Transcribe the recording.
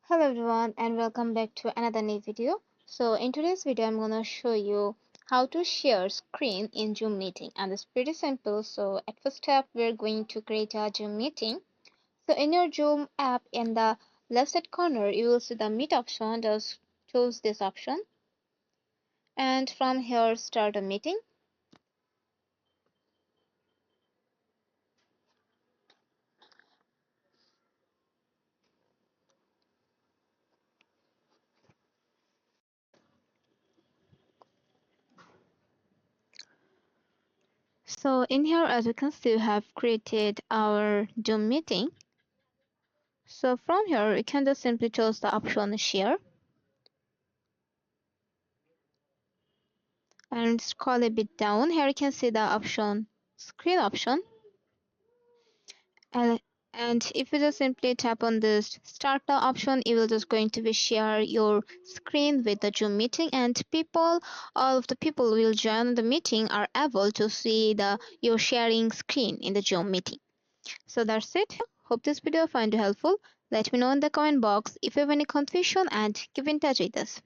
Hello everyone and welcome back to another new video. So in today's video I'm gonna show you how to share screen in Zoom meeting, and it's pretty simple. So at first step we're going to create a Zoom meeting. So in your Zoom app in the left side corner you will see the meet option. Just choose this option and from here start a meeting. So in here as you can see we have created our Zoom meeting. So from here you can just simply choose the option share and scroll a bit down. Here you can see the option screen option, and if you just simply tap on this start the option, you will just going to be share your screen with the Zoom meeting, and all of the people will join the meeting are able to see the your sharing screen in the Zoom meeting. So that's it. Hope this video find you helpful. Let me know in the comment box if you have any confusion and keep in touch with us.